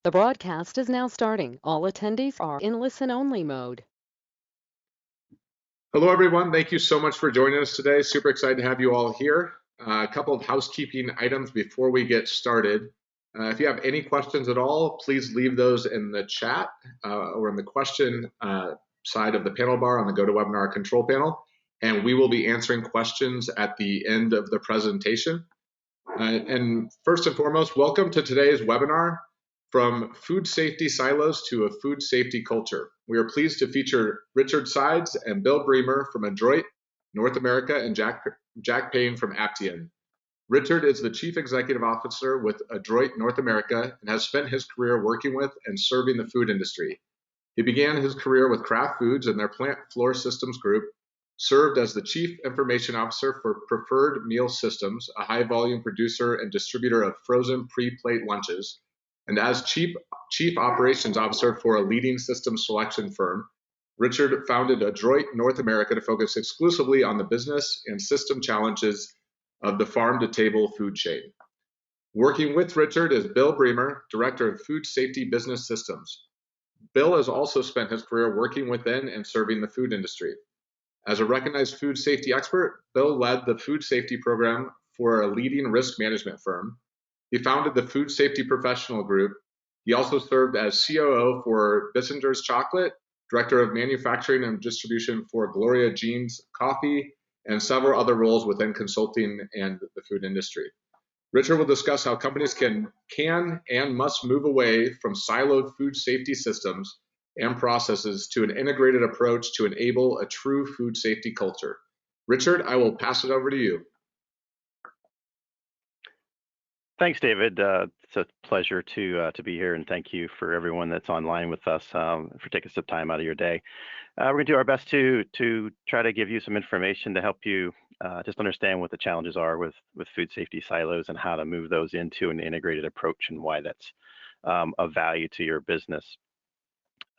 The broadcast is now starting. All attendees are in listen-only mode. Hello, everyone. Thank you so much for joining us today. Super excited to have you all here. A couple of housekeeping items before we get started. If you have any questions at all, please leave those in the chat or in the question side of the panel bar on the GoToWebinar control panel, and we will be answering questions at the end of the presentation. And first and foremost, welcome to today's webinar, From Food Safety Silos to a Food Safety Culture. We are pleased to feature Richard Sides and Bill Bremer from Adroit North America and Jack Payne from Aptian. Richard is the Chief Executive Officer with Adroit North America and has spent his career working with and serving the food industry. He began his career with Kraft Foods and their Plant Floor Systems group, served as the Chief Information Officer for Preferred Meal Systems, a high-volume producer and distributor of frozen pre-plate lunches, and as Chief Operations Officer for a leading system selection firm. Richard founded Adroit North America to focus exclusively on the business and system challenges of the farm-to-table food chain. Working with Richard is Bill Bremer, Director of Food Safety Business Systems. Bill has also spent his career working within and serving the food industry. As a recognized food safety expert, Bill led the food safety program for a leading risk management firm. He founded the Food Safety Professional Group. He also served as COO for Bissinger's Chocolate, Director of Manufacturing and Distribution for Gloria Jean's Coffee, and several other roles within consulting and the food industry. Richard will discuss how companies can and must move away from siloed food safety systems and processes to an integrated approach to enable a true food safety culture. Richard, I will pass it over to you. Thanks, David. It's a pleasure to be here, and thank you for everyone that's online with us for taking some time out of your day. We're going to do our best to try to give you some information to help you just understand what the challenges are with food safety silos and how to move those into an integrated approach and why that's of value to your business.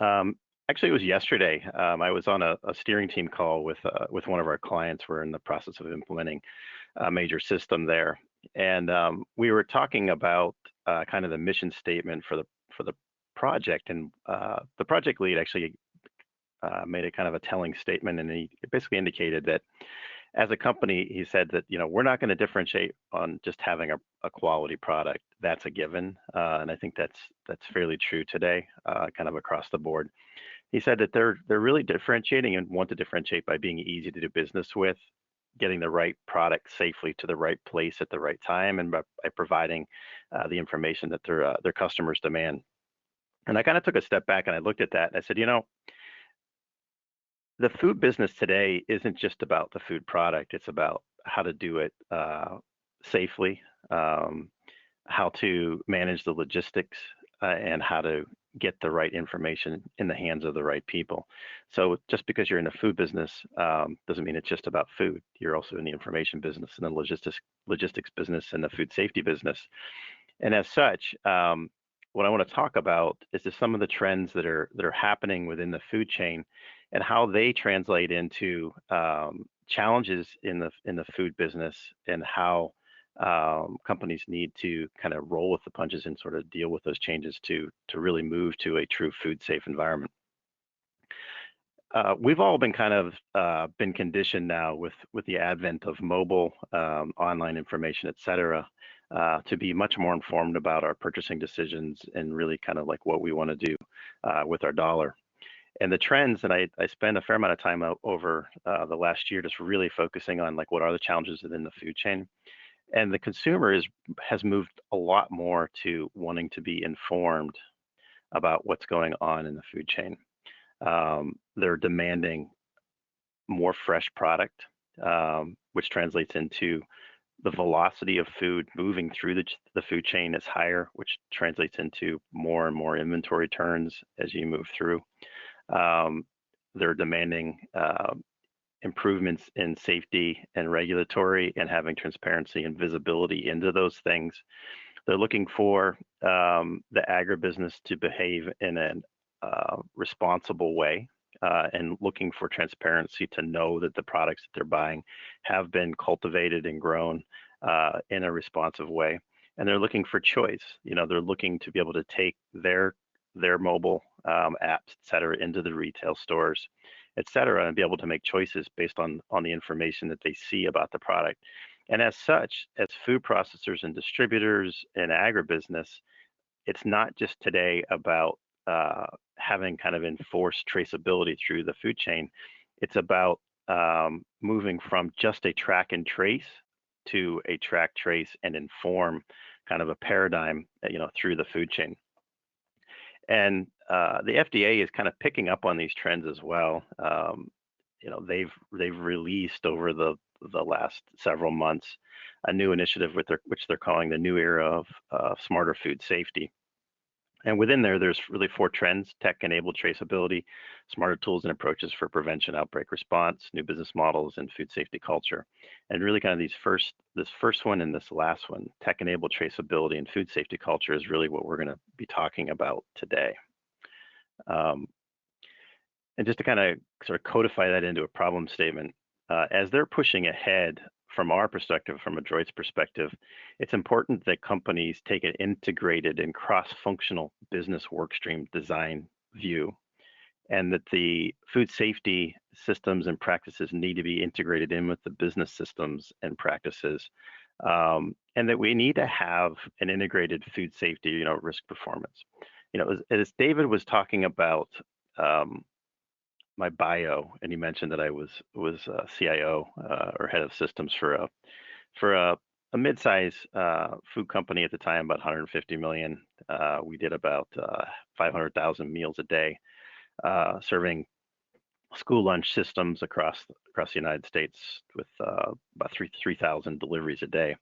Actually, it was yesterday. I was on a steering team call with one of our clients. We're in the process of implementing a major system there, and we were talking about kind of the mission statement for the project. And the project lead actually made a kind of a telling statement, and he basically indicated that as a company, he said that we're not going to differentiate on just having a quality product. That's a given, and I think that's fairly true today, kind of across the board. He said that they're really differentiating and want to differentiate by being easy to do business with, getting the right product safely to the right place at the right time, and by providing the information that their customers demand. And I kind of took a step back and I looked at that and I said, the food business today isn't just about the food product. It's about how to do it safely, how to manage the logistics, and how to get the right information in the hands of the right people. So just because you're in the food business doesn't mean it's just about food. You're also in the information business and the logistics business and the food safety business. And as such, what I want to talk about is just some of the trends that are happening within the food chain and how they translate into challenges in the food business, and how companies need to kind of roll with the punches and sort of deal with those changes to really move to a true food safe environment. We've all been kind of been conditioned now with the advent of mobile, online information, et cetera, to be much more informed about our purchasing decisions and really kind of like what we want to do with our dollar. And the trends, and I spend a fair amount of time over the last year just really focusing on like what are the challenges within the food chain. And the consumer has moved a lot more to wanting to be informed about what's going on in the food chain. They're demanding more fresh product, which translates into the velocity of food moving through the food chain is higher, which translates into more and more inventory turns as you move through. They're demanding improvements in safety and regulatory, and having transparency and visibility into those things. They're looking for the agribusiness to behave in a responsible way, and looking for transparency to know that the products that they're buying have been cultivated and grown in a responsive way. and they're looking for choice. They're looking to be able to take their mobile apps, et cetera, into the retail stores, et cetera, and be able to make choices based on the information that they see about the product. And as such, as food processors and distributors and agribusiness, it's not just today about having kind of enforced traceability through the food chain. It's about moving from just a track and trace to a track, trace, and inform kind of a paradigm, through the food chain. And the FDA is kind of picking up on these trends as well. They've released over the last several months a new initiative which they're calling the new era of smarter food safety. And within there's really 4 trends: tech-enabled traceability, smarter tools and approaches for prevention, outbreak response, new business models, and food safety culture. And really kind of this first one and this last one, tech-enabled traceability and food safety culture, is really what we're going to be talking about today. And just to kind of sort of codify that into a problem statement, as they're pushing ahead, from our perspective, from a Droid's perspective, it's important that companies take an integrated and cross-functional business workstream design view, and that the food safety systems and practices need to be integrated in with the business systems and practices, and that we need to have an integrated food safety, risk performance. As David was talking about my bio, and he mentioned that I was CIO or head of systems for a mid-size food company at the time, about 150 million. We did about 500,000 meals a day, serving school lunch systems across the United States with about 3,000 deliveries a day.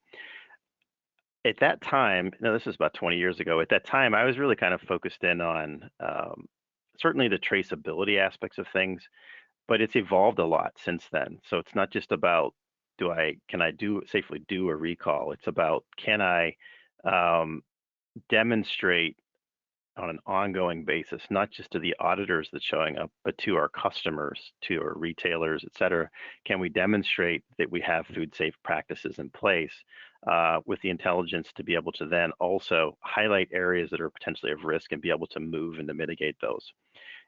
At that time, this is about 20 years ago. At that time, I was really kind of focused in on certainly the traceability aspects of things, but it's evolved a lot since then. So it's not just about can I safely do a recall? It's about, can I demonstrate on an ongoing basis, not just to the auditors that's showing up, but to our customers, to our retailers, et cetera. Can we demonstrate that we have food safe practices in place with the intelligence to be able to then also highlight areas that are potentially of risk and be able to move and to mitigate those?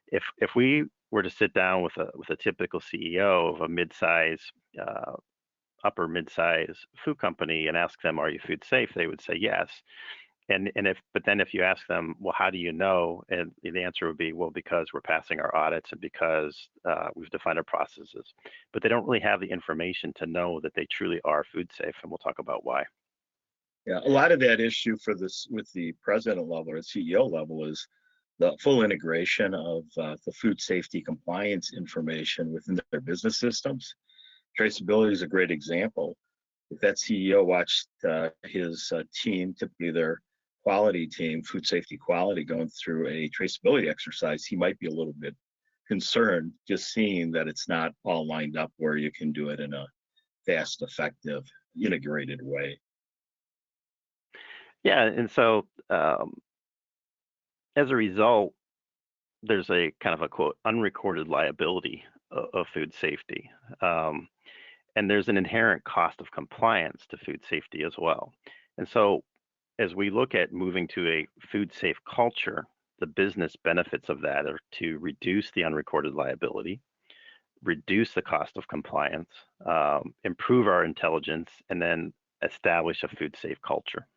If we were to sit down with a typical CEO of a mid-size, upper mid-size food company and ask them, "Are you food safe?" they would say yes. But then if you ask them, "Well, how do you know?" and the answer would be, "Well, because we're passing our audits and because we've defined our processes." But they don't really have the information to know that they truly are food safe, and we'll talk about why. Yeah, a lot of that issue for this with the president level or CEO level is the full integration of the food safety compliance information within their business systems. Traceability is a great example. If that CEO watched his team, typically their quality team, food safety quality, going through a traceability exercise, he might be a little bit concerned just seeing that it's not all lined up where you can do it in a fast, effective, integrated way. Yeah, and so as a result, there's a kind of a quote unrecorded liability of food safety. And there's an inherent cost of compliance to food safety as well. And so as we look at moving to a food safe culture, the business benefits of that are to reduce the unrecorded liability, reduce the cost of compliance, improve our intelligence, and then establish a food safe culture.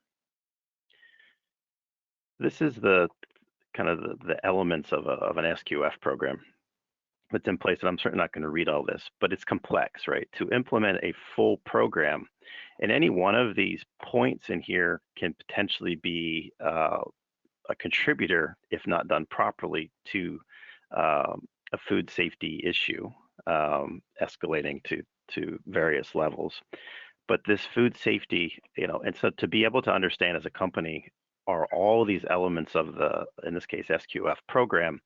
This is the kind of the elements of an SQF program that's in place, and I'm certainly not going to read all this, but it's complex, right? To implement a full program, and any one of these points in here can potentially be a contributor, if not done properly, to a food safety issue, escalating to various levels. But this food safety, and so to be able to understand as a company, are all these elements of the, in this case, SQF program,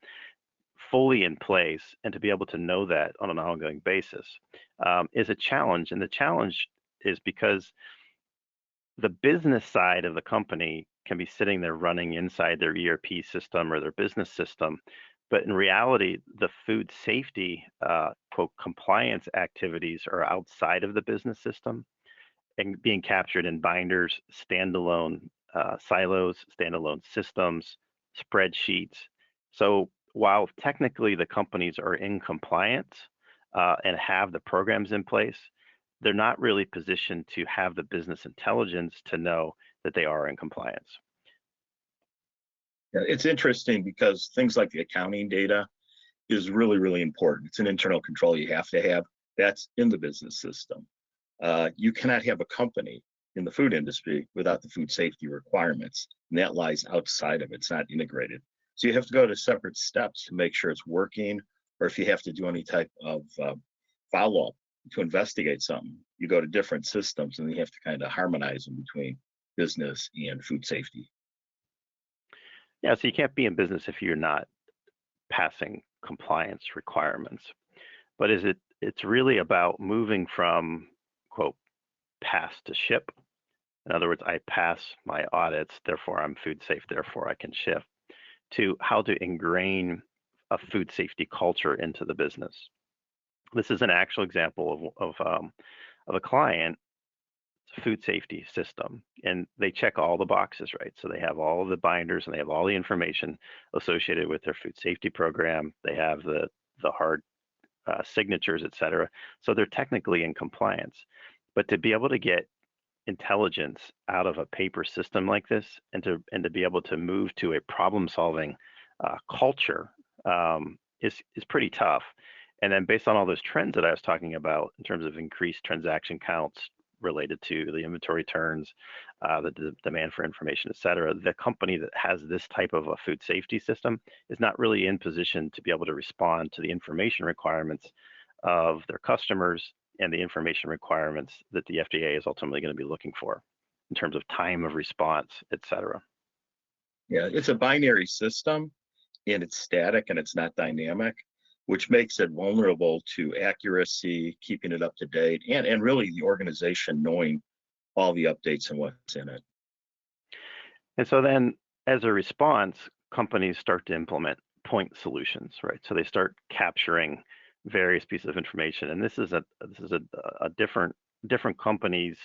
fully in place, and to be able to know that on an ongoing basis is a challenge. And the challenge is because the business side of the company can be sitting there running inside their ERP system or their business system, but in reality, the food safety quote compliance activities are outside of the business system. and being captured in binders, standalone silos, standalone systems, spreadsheets. So while technically the companies are in compliance and have the programs in place, they're not really positioned to have the business intelligence to know that they are in compliance. Yeah, it's interesting because things like the accounting data is really, really important. It's an internal control you have to have. That's in the business system. You cannot have a company in the food industry without the food safety requirements, and that lies outside of it. It's not integrated. So you have to go to separate steps to make sure it's working, or if you have to do any type of follow-up to investigate something, you go to different systems and you have to kind of harmonize them between business and food safety. Yeah, so you can't be in business if you're not passing compliance requirements. But it's really about moving from, quote, pass to ship. In other words, I pass my audits, therefore I'm food safe, therefore I can ship, to how to ingrain a food safety culture into the business. This is an actual example of a client food safety system, and they check all the boxes, right? So they have all the binders and they have all the information associated with their food safety program. They have the hard signatures, et cetera. So they're technically in compliance. But to be able to get intelligence out of a paper system like this, and to be able to move to a problem-solving culture is pretty tough. And then based on all those trends that I was talking about in terms of increased transaction counts related to the inventory turns, the demand for information, et cetera, the company that has this type of a food safety system is not really in position to be able to respond to the information requirements of their customers and the information requirements that the FDA is ultimately going to be looking for in terms of time of response, et cetera. Yeah, it's a binary system and it's static and it's not dynamic, which makes it vulnerable to accuracy, keeping it up to date, and really the organization knowing all the updates and what's in it. And so then as a response, companies start to implement point solutions, right? So they start capturing various pieces of information. And this is a different companies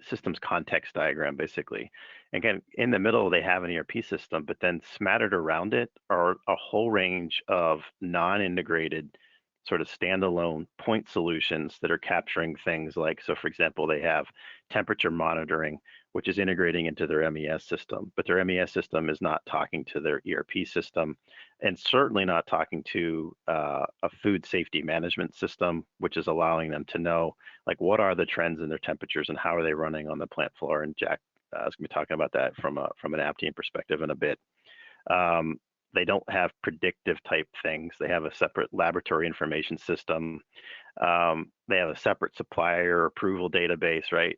systems context diagram, basically. Again, in the middle, they have an ERP system, but then smattered around it are a whole range of non-integrated sort of standalone point solutions that are capturing things like, so for example, they have temperature monitoring, which is integrating into their MES system, but their MES system is not talking to their ERP system, and certainly not talking to a food safety management system, which is allowing them to know like what are the trends in their temperatures and how are they running on the plant floor. And Jack is going to be talking about that from an Aptean perspective in a bit. They don't have predictive type things. They have a separate laboratory information system. They have a separate supplier approval database, right?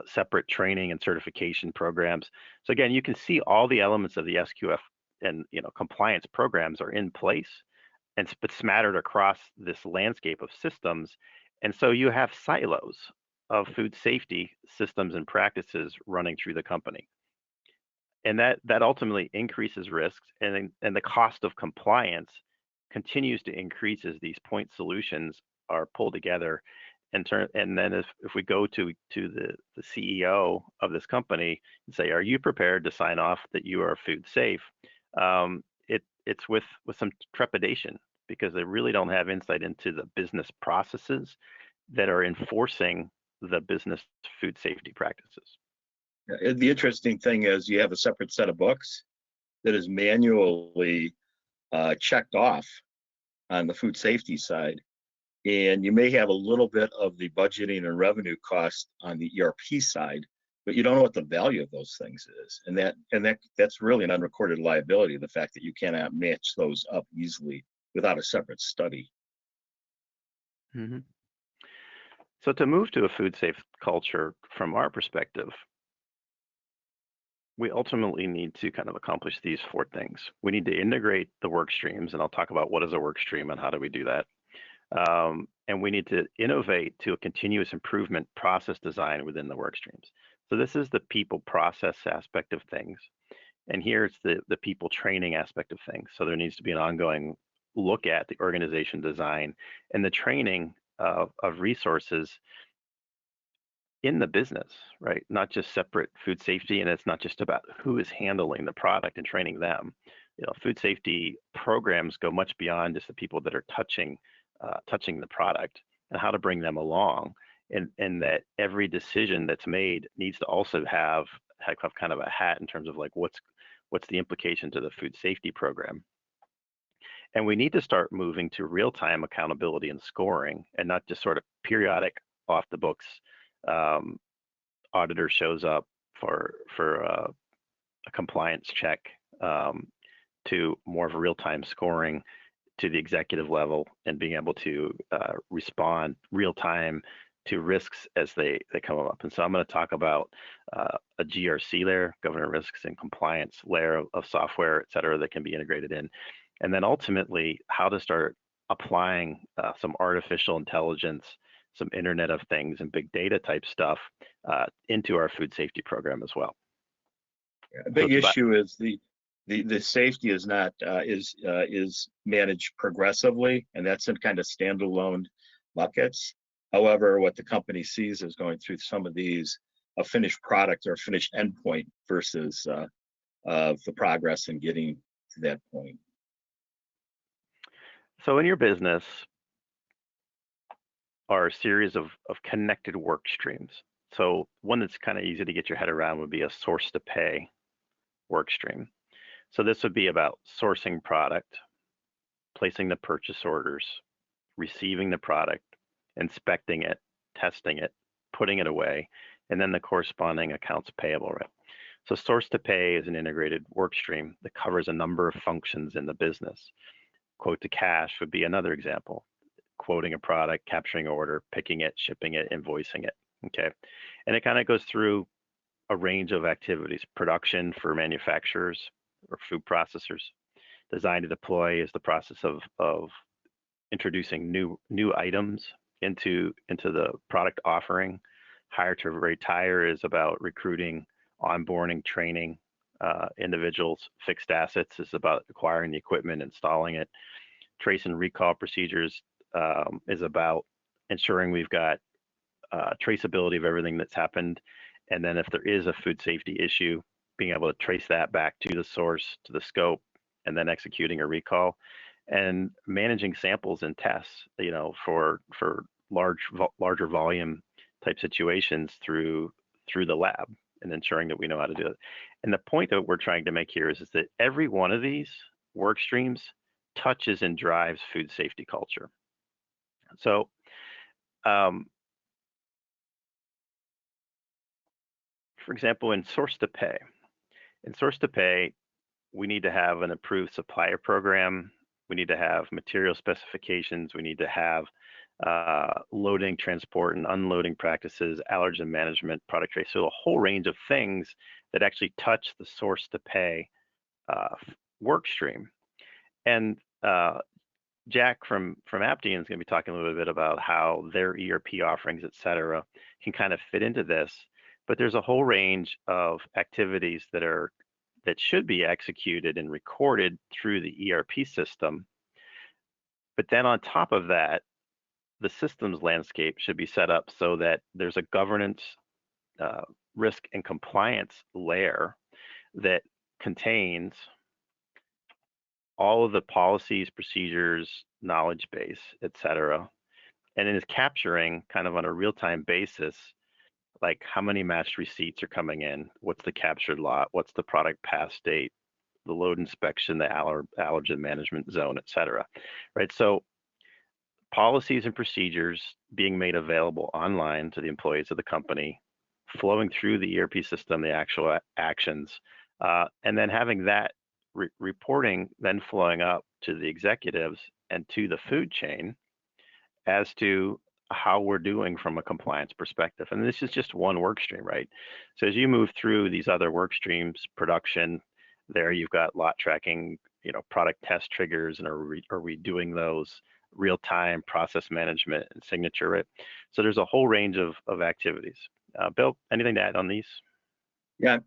Separate training and certification programs. So again, you can see all the elements of the SQF and compliance programs are in place, and but smattered across this landscape of systems. And so you have silos of food safety systems and practices running through the company. And that ultimately increases risks, and the cost of compliance continues to increase as these point solutions are pulled together. And then if we go to the CEO of this company and say, are you prepared to sign off that you are food safe? It's with some trepidation, because they really don't have insight into the business processes that are enforcing the business food safety practices. The interesting thing is you have a separate set of books that is manually checked off on the food safety side, and you may have a little bit of the budgeting and revenue cost on the ERP side, but you don't know what the value of those things is, and that's really an unrecorded liability, the fact that you cannot match those up easily without a separate study. Mm-hmm. So to move to a food safe culture, from our perspective, we ultimately need to kind of accomplish these 4 things. We need to integrate the work streams, and I'll talk about what is a work stream and how do we do that. And we need to innovate to a continuous improvement process design within the work streams. So this is the people process aspect of things. And here's the people training aspect of things. So there needs to be an ongoing look at the organization design and the training of resources in the business, right? Not just separate food safety, and it's not just about who is handling the product and training them. Food safety programs go much beyond just the people that are touching the product, and how to bring them along, and that every decision that's made needs to also have kind of a hat in terms of like what's the implication to the food safety program. And we need to start moving to real-time accountability and scoring, and not just sort of periodic off the books. Auditor shows up for a compliance check, to more of a real-time scoring to the executive level, and being able to respond real-time to risks as they come up. And so I'm going to talk about a GRC layer, governance risks and compliance layer of software, et cetera, that can be integrated in. And then ultimately how to start applying some artificial intelligence, some Internet of Things and big data type stuff into our food safety program as well. A big issue is the safety is not is managed progressively, and that's in kind of standalone buckets. However, what the company sees is going through some of these a finished product or a finished endpoint versus the progress in getting to that point. So in your business are a series of connected work streams. So one that's kind of easy to get your head around would be a source to pay work stream. So this would be about sourcing product, placing the purchase orders, receiving the product, inspecting it, testing it, putting it away, and then the corresponding accounts payable, right? So source to pay is an integrated work stream that covers a number of functions in the business. Quote to cash would be another example. Quoting a product, capturing an order, picking it, shipping it, invoicing it, okay? And it kind of goes through a range of activities. Production for manufacturers or food processors. Design to deploy is the process of introducing new items into the product offering. Hire to retire is about recruiting, onboarding, training individuals. Fixed assets is about acquiring the equipment, installing it. Trace and recall procedures is about ensuring we've got traceability of everything that's happened. And then if there is a food safety issue, being able to trace that back to the source, to the scope, and then executing a recall. And managing samples and tests, for larger volume type situations through the lab, and ensuring that we know how to do it. And the point that we're trying to make here is that every one of these work streams touches and drives food safety culture. So for example, in source to pay, we need to have an approved supplier program. We need to have material specifications. We need to have loading, transport, and unloading practices, allergen management, product trace. So a whole range of things that actually touch the source to pay work stream. And Jack from Aptian is going to be talking a little bit about how their ERP offerings, et cetera, can kind of fit into this. But there's a whole range of activities that should be executed and recorded through the ERP system. But then on top of that, the systems landscape should be set up so that there's a governance, risk, and compliance layer that contains all of the policies, procedures, knowledge base, et cetera, and it is capturing kind of on a real-time basis, like how many matched receipts are coming in, what's the captured lot, what's the product pass date, the load inspection, the allergen management zone, et cetera, right? So policies and procedures being made available online to the employees of the company, flowing through the ERP system, the actual actions, and then having that reporting then flowing up to the executives and to the food chain as to how we're doing from a compliance perspective. And this is just one work stream, right? So as you move through these other work streams, production, there you've got lot tracking, product test triggers, and are we doing those real-time, process management, and signature, right? So there's a whole range of activities. Bill, anything to add on these? Yeah,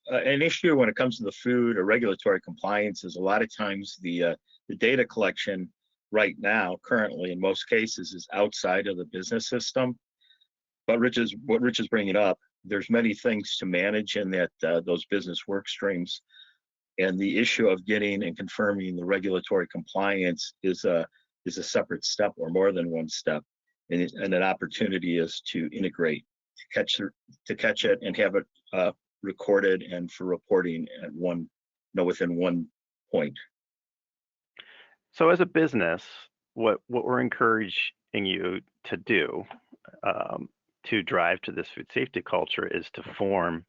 an issue when it comes to the food or regulatory compliance is a lot of times the data collection right now, currently in most cases, is outside of the business system. But what Rich is bringing up, there's many things to manage in that those business work streams, and the issue of getting and confirming the regulatory compliance is a separate step or more than one step, and an opportunity is to integrate, to catch it and have it recorded and for reporting at within one point. So as a business, what we're encouraging you to do to drive to this food safety culture is to form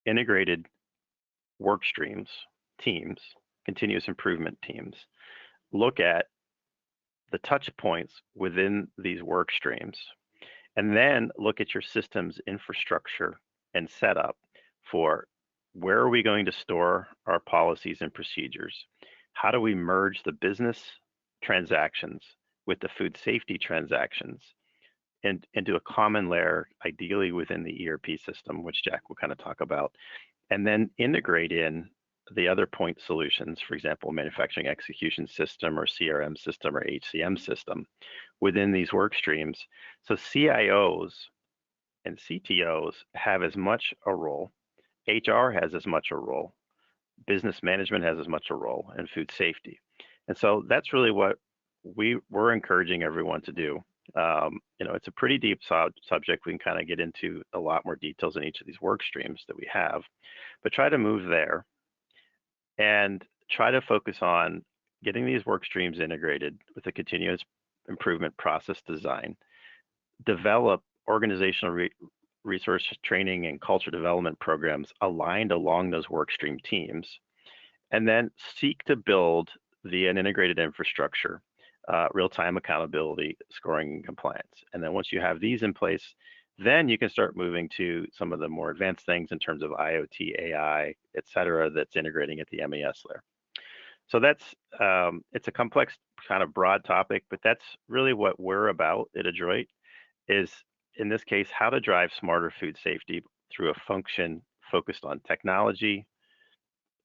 integrated work streams, teams, continuous improvement teams. Look at the touch points within these work streams, and then look at your systems infrastructure and setup for where are we going to store our policies and procedures? How do we merge the business transactions with the food safety transactions and into a common layer, ideally within the ERP system, which Jack will kind of talk about, and then integrate in the other point solutions, for example, manufacturing execution system or CRM system or HCM system within these work streams. So CIOs and CTOs have as much a role, HR has as much a role, business management has as much a role, and food safety. And so that's really what we're encouraging everyone to do. It's a pretty deep subject. We can kind of get into a lot more details in each of these work streams that we have, but try to move there and try to focus on getting these work streams integrated with a continuous improvement process design, develop organizational resource training and culture development programs aligned along those work stream teams, and then seek to build via an integrated infrastructure, real-time accountability, scoring, and compliance. And then once you have these in place, then you can start moving to some of the more advanced things in terms of IoT, AI, et cetera, that's integrating at the MES layer. So that's, it's a complex kind of broad topic, but that's really what we're about at Adroit, is in this case, how to drive smarter food safety through a function focused on technology,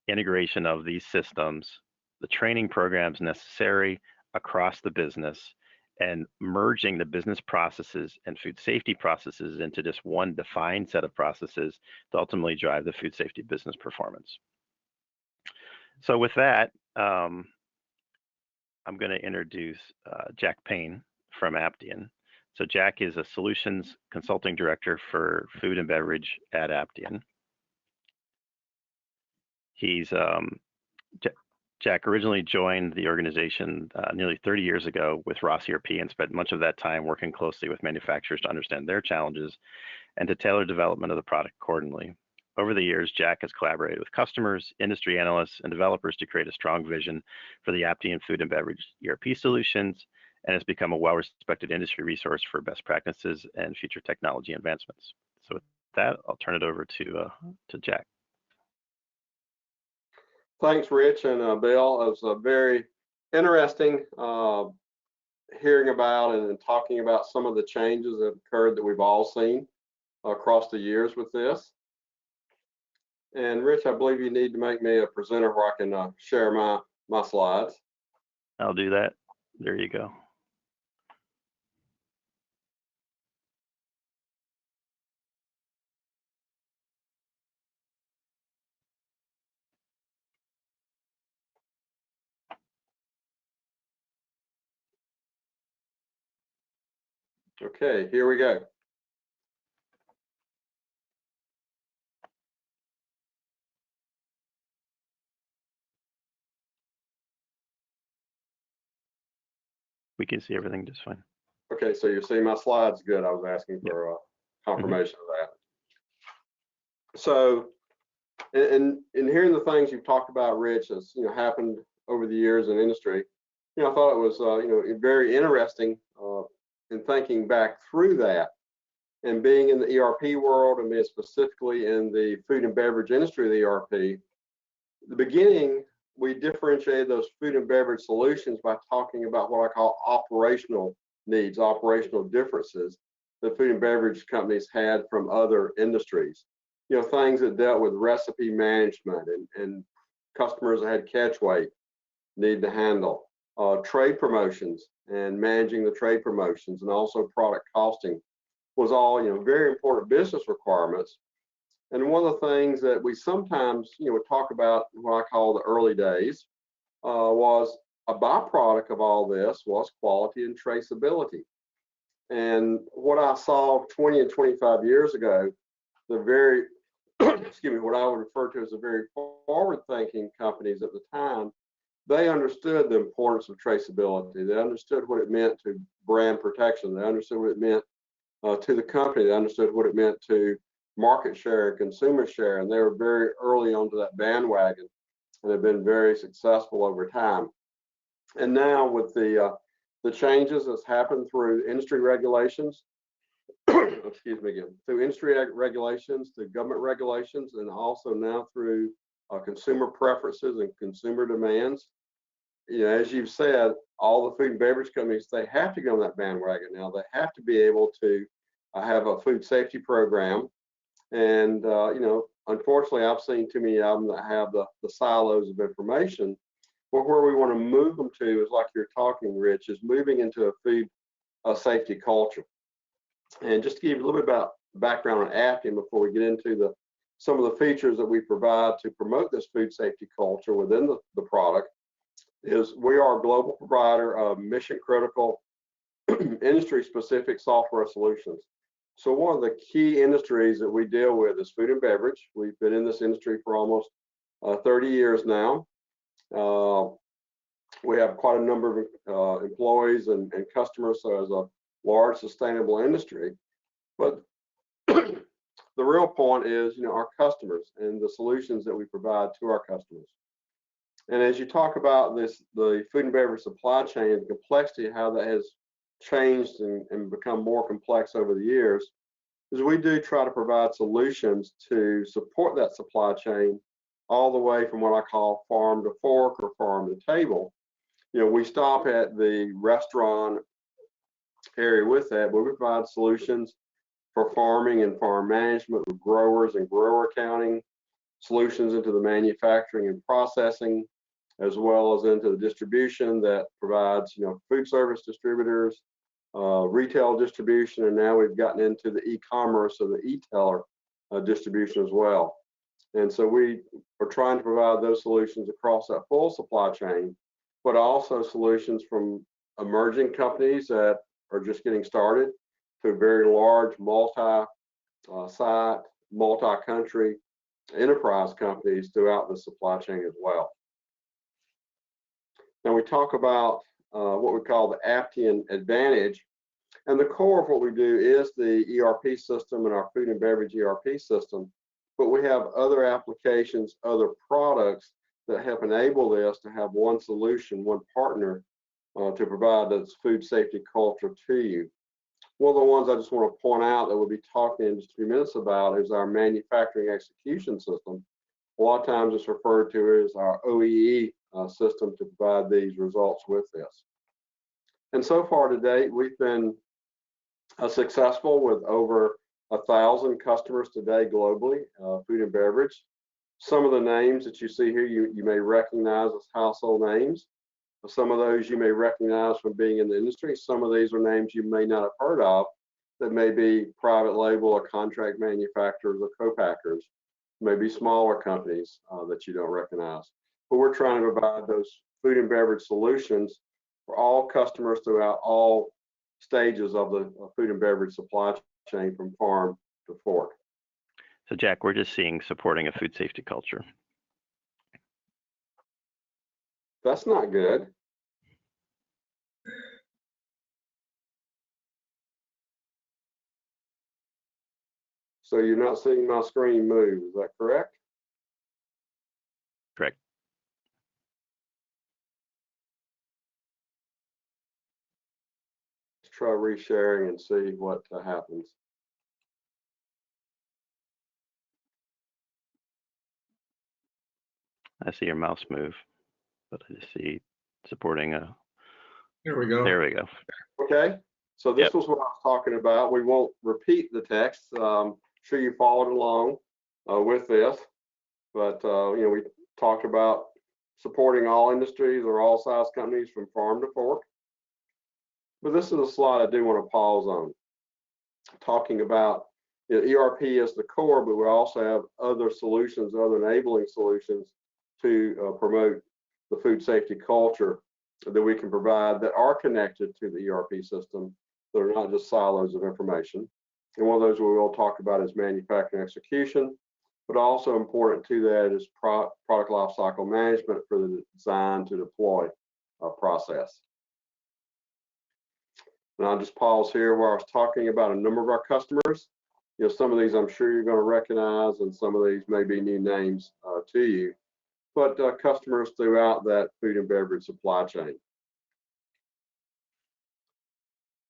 integration of these systems, the training programs necessary across the business, and merging the business processes and food safety processes into just one defined set of processes to ultimately drive the food safety business performance. So with that, I'm going to introduce Jack Payne from Aptean. So Jack is a solutions consulting director for food and beverage at Aptean. Jack originally joined the organization nearly 30 years ago with Ross ERP and spent much of that time working closely with manufacturers to understand their challenges and to tailor development of the product accordingly. Over the years, Jack has collaborated with customers, industry analysts, and developers to create a strong vision for the Aptean food and beverage ERP solutions, and has become a well-respected industry resource for best practices and future technology advancements. So with that, I'll turn it over to Jack. Thanks, Rich and Bill. It was very interesting hearing about and talking about some of the changes that occurred that we've all seen across the years with this. And Rich, I believe you need to make me a presenter where I can share my slides. I'll do that. There you go. Okay, here we go. We can see everything just fine. Okay, so you see my slides good. I was asking for confirmation of that. So, in hearing the things you've talked about, Rich, has happened over the years in industry, I thought it was very interesting in thinking back through that, and being in the ERP world, and being specifically in the food and beverage industry of the ERP. The beginning, we differentiated those food and beverage solutions by talking about what I call operational needs, operational differences that food and beverage companies had from other industries. Things that dealt with recipe management and customers that had catch weight need to handle, trade promotions and managing the trade promotions, and also product costing was all, very important business requirements. And one of the things that we sometimes, would talk about, what I call the early days, was a byproduct of all this was quality and traceability. And what I saw 20 and 25 years ago, the very, excuse me, what I would refer to as the very forward-thinking companies at the time, they understood the importance of traceability. They understood what it meant to brand protection. They understood what it meant to the company. They understood what it meant to market share and consumer share, and they were very early onto that bandwagon and have been very successful over time. And now with the changes that's happened through industry regulations, excuse me again, through industry regulations, through government regulations, and also now through consumer preferences and consumer demands, as you've said, all the food and beverage companies, they have to go on that bandwagon now. They have to be able to have a food safety program. And, unfortunately, I've seen too many of them that have the silos of information. But where we want to move them to is, like you're talking, Rich, is moving into a food safety culture. And just to give you a little bit about background on Appian before we get into some of the features that we provide to promote this food safety culture within the product, is we are a global provider of mission critical industry specific software solutions. So one of the key industries that we deal with is food and beverage. We've been in this industry for almost 30 years now. We have quite a number of employees and customers, so as a large sustainable industry. But the real point is, our customers and the solutions that we provide to our customers. And as you talk about this, the food and beverage supply chain, the complexity, how that has changed and become more complex over the years, is we do try to provide solutions to support that supply chain all the way from what I call farm to fork or farm to table. We stop at the restaurant area with that, but we provide solutions for farming and farm management with growers and grower accounting, solutions into the manufacturing and processing, as well as into the distribution that provides, food service distributors, retail distribution, and now we've gotten into the e-commerce or the e-tailer distribution as well. And so we are trying to provide those solutions across that full supply chain, but also solutions from emerging companies that are just getting started to very large multi-site, multi-country enterprise companies throughout the supply chain as well. Now we talk about what we call the Appian Advantage, and the core of what we do is the ERP system and our food and beverage ERP system, but we have other applications, other products that help enable this to have one solution, one partner to provide this food safety culture to you. One of the ones I just want to point out that we'll be talking in just a few minutes about is our manufacturing execution system. A lot of times it's referred to as our OEE system to provide these results with this. And so far to date, we've been successful with over 1,000 customers today globally, food and beverage. Some of the names that you see here, you may recognize as household names. Some of those you may recognize from being in the industry. Some of these are names you may not have heard of that may be private label or contract manufacturers or co-packers, maybe smaller companies that you don't recognize. But we're trying to provide those food and beverage solutions for all customers throughout all stages of the food and beverage supply chain from farm to fork. So Jack, we're just seeing supporting a food safety culture. That's not good. So you're not seeing my screen move, is that correct? Correct. Let's try resharing and see what happens. I see your mouse move, but I just see supporting a. There we go. There we go. Okay, so this was what I was talking about. We won't repeat the text. Sure you followed along with this, but we talked about supporting all industries or all size companies from farm to fork. But this is a slide I do want to pause on. talking about ERP as the core, but we also have other solutions, other enabling solutions to promote the food safety culture that we can provide that are connected to the ERP system, that are not just silos of information. And one of those we will talk about is manufacturing execution, but also important to that is product lifecycle management for the design to deploy process. And I'll just pause here where I was talking about a number of our customers. Some of these I'm sure you're going to recognize, and some of these may be new names to you, but customers throughout that food and beverage supply chain.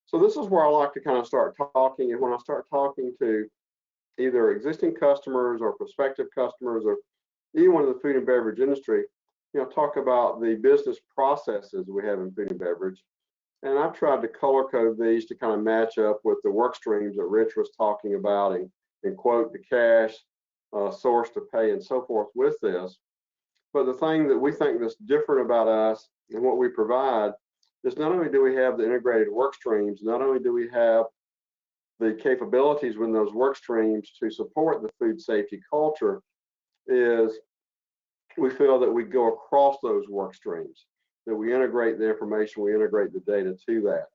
So this is where I like to kind of start talking, and when I start talking to either existing customers or prospective customers or anyone in the food and beverage industry, talk about the business processes we have in food and beverage. And I've tried to color code these to kind of match up with the work streams that Rich was talking about and quote to cash, source to pay, and so forth with this. But the thing that we think that's different about us and what we provide is not only do we have the integrated work streams, not only do we have the capabilities within those work streams to support the food safety culture, is we feel that we go across those work streams, that we integrate the information, we integrate the data to that.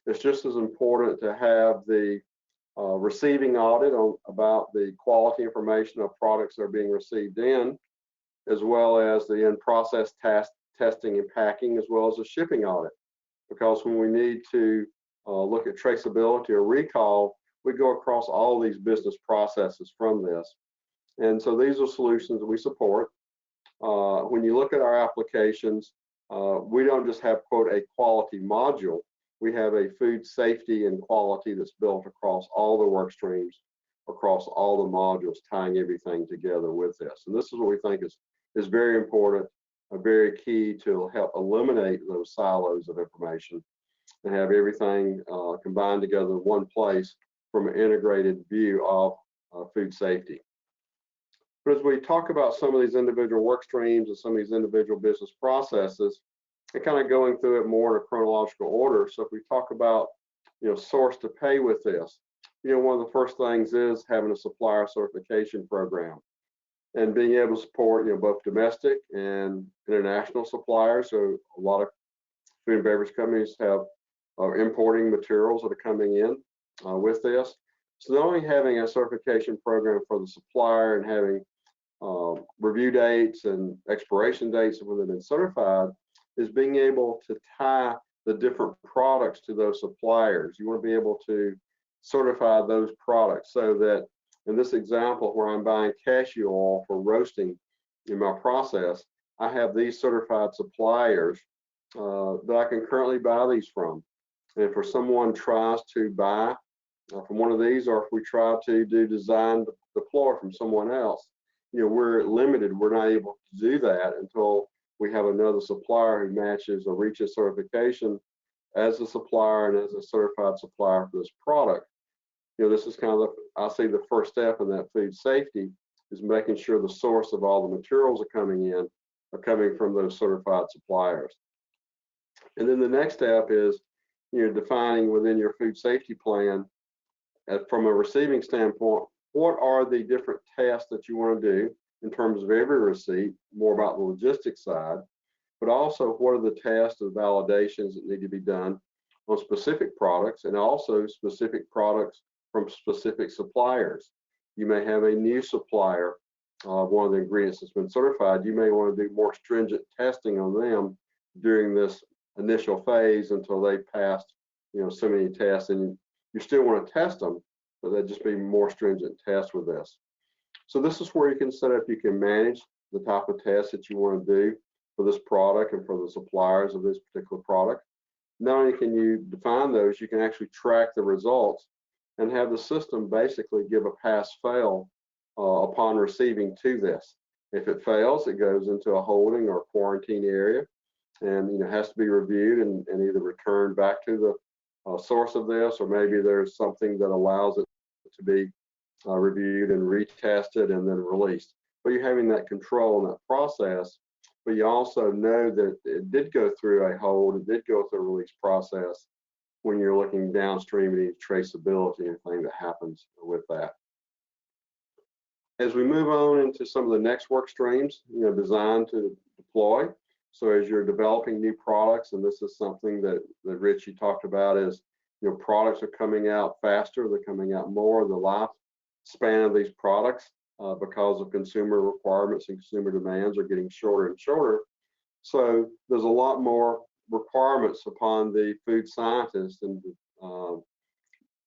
It's just as important to have the receiving audit about the quality information of products that are being received in, as well as the in-process testing and packing, as well as a shipping audit. Because when we need to look at traceability or recall, we go across all these business processes from this. And so these are solutions that we support. When you look at our applications, we don't just have, quote, a quality module. We have a food safety and quality that's built across all the work streams, across all the modules, tying everything together with this. And this is what we think is very important, very key to help eliminate those silos of information and have everything combined together in one place from an integrated view of food safety. But as we talk about some of these individual work streams and some of these individual business processes, and kind of going through it more in a chronological order. So if we talk about, source to pay with this, one of the first things is having a supplier certification program and being able to support, both domestic and international suppliers. So a lot of food and beverage companies are importing materials that are coming in with this. So not only having a certification program for the supplier and having review dates and expiration dates when they've been certified, is being able to tie the different products to those suppliers. You want to be able to certify those products so that in this example where I'm buying cashew oil for roasting in my process, I have these certified suppliers that I can currently buy these from. And if someone tries to buy from one of these, or if we try to do design deploy from someone else, we're limited. We're not able to do that until we have another supplier who matches or reaches certification as a supplier and as a certified supplier for this product. This is kind of I see the first step in that food safety is making sure the source of all the materials are coming from those certified suppliers. And then the next step is, defining within your food safety plan, from a receiving standpoint, what are the different tasks that you want to do in terms of every receipt, more about the logistics side, but also what are the tasks of validations that need to be done on specific products, and also specific products from specific suppliers. You may have a new supplier of one of the ingredients that's been certified. You may want to do more stringent testing on them during this initial phase until they passed, so many tests, and you still want to test them, but they'd just be more stringent tests with this. So this is where you can set up, you can manage the type of tests that you want to do for this product and for the suppliers of this particular product. Not only can you define those, you can actually track the results and have the system basically give a pass-fail upon receiving to this. If it fails, it goes into a holding or quarantine area, and has to be reviewed and either returned back to the source of this, or maybe there's something that allows it to be reviewed and retested and then released. But you're having that control in that process, but you also know that it did go through a hold, it did go through a release process, when you're looking downstream at any traceability, anything that happens with that. As we move on into some of the next work streams, design to deploy. So as you're developing new products, and this is something that Rich, you talked about, is products are coming out faster, they're coming out more. The lifespan of these products, because of consumer requirements and consumer demands, are getting shorter and shorter. So there's a lot more requirements upon the food scientists and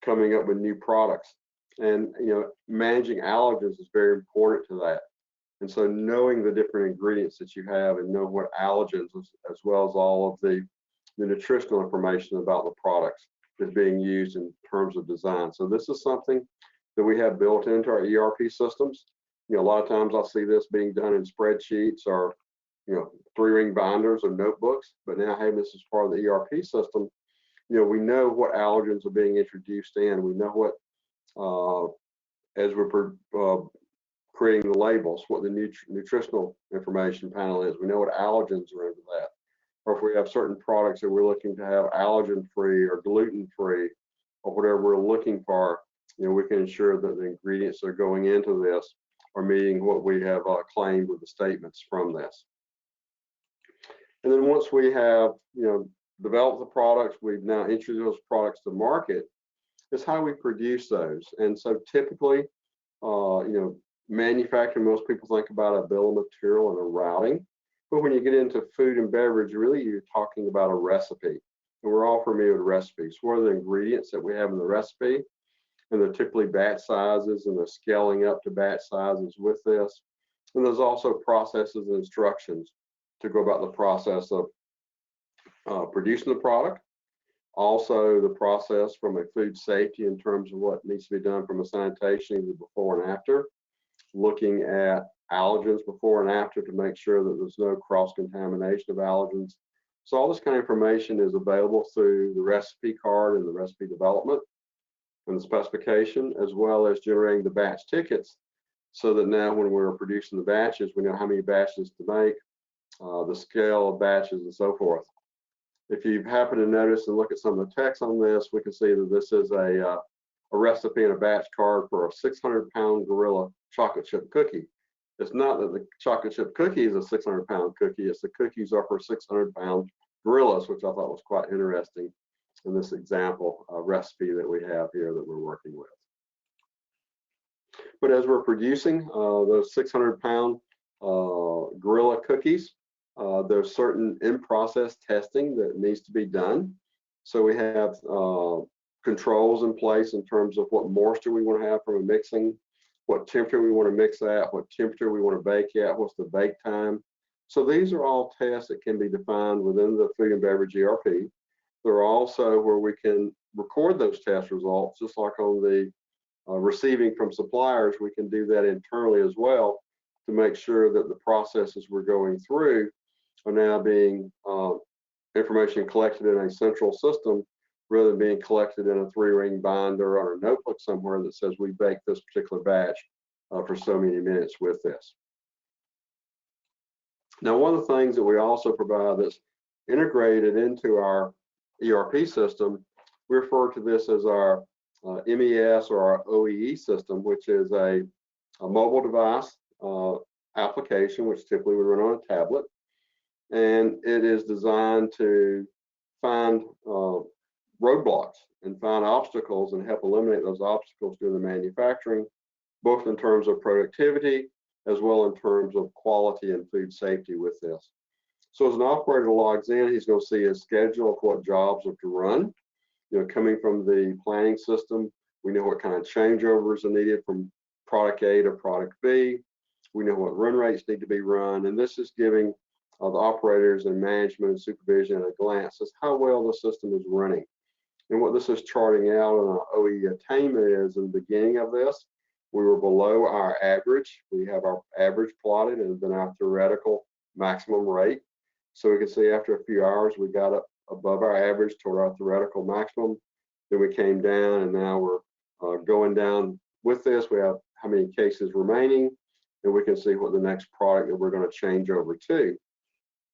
coming up with new products. And managing allergens is very important to that. And so knowing the different ingredients that you have and know what allergens, as well as all of the nutritional information about the products, is being used in terms of design. So this is something that we have built into our ERP systems. A lot of times I'll see this being done in spreadsheets or 3-ring binders or notebooks, but now having this as part of the ERP system, we know what allergens are being introduced in. We know what, as we're creating the labels, what the nutritional information panel is. We know what allergens are into that. Or if we have certain products that we're looking to have allergen-free or gluten-free or whatever we're looking for, we can ensure that the ingredients that are going into this are meeting what we have claimed with the statements from this. And then once we have, developed the products, we've now introduced those products to market, is how we produce those. And so typically, manufacturing, most people think about a bill of material and a routing. But when you get into food and beverage, really you're talking about a recipe. And we're all familiar with recipes. What are the ingredients that we have in the recipe? And they're typically batch sizes, and they're scaling up to batch sizes with this. And there's also processes and instructions to go about the process of producing the product. Also the process from a food safety in terms of what needs to be done from a sanitation, either before and after. Looking at allergens before and after to make sure that there's no cross-contamination of allergens. So all this kind of information is available through the recipe card and the recipe development and the specification, as well as generating the batch tickets, so that now when we're producing the batches, we know how many batches to make, the scale of batches, and so forth. If you happen to notice and look at some of the text on this, we can see that this is a recipe and a batch card for a 600-pound gorilla chocolate chip cookie. It's not that the chocolate chip cookie is a 600-pound cookie, it's the cookies are for 600-pound gorillas, which I thought was quite interesting in this example recipe that we have here that we're working with. But as we're producing those 600-pound gorilla cookies, there's certain in-process testing that needs to be done. So we have controls in place in terms of what moisture we want to have from a mixing, what temperature we want to mix at, what temperature we want to bake at, what's the bake time. So these are all tests that can be defined within the food and beverage ERP. There are also where we can record those test results, just like on the receiving from suppliers, we can do that internally as well to make sure that the processes we're going through are now being information collected in a central system rather than being collected in a 3-ring binder or a notebook somewhere that says we baked this particular batch for so many minutes with this. Now, one of the things that we also provide that's integrated into our ERP system, we refer to this as our MES or our OEE system, which is a mobile device application, which typically would run on a tablet. And it is designed to find roadblocks and find obstacles and help eliminate those obstacles during the manufacturing, both in terms of productivity as well in terms of quality and food safety with this. So as an operator logs in, he's going to see his schedule of what jobs are to run. Coming from the planning system, we know what kind of changeovers are needed from product A to product B. We know what run rates need to be run, and this is giving the operators and management and supervision at a glance as how well the system is running. And what this is charting out on our OE attainment is, in the beginning of this, we were below our average. We have our average plotted and then our theoretical maximum rate. So we can see after a few hours, we got up above our average toward our theoretical maximum. Then we came down, and now we're going down with this. We have how many cases remaining, and we can see what the next product that we're going to change over to.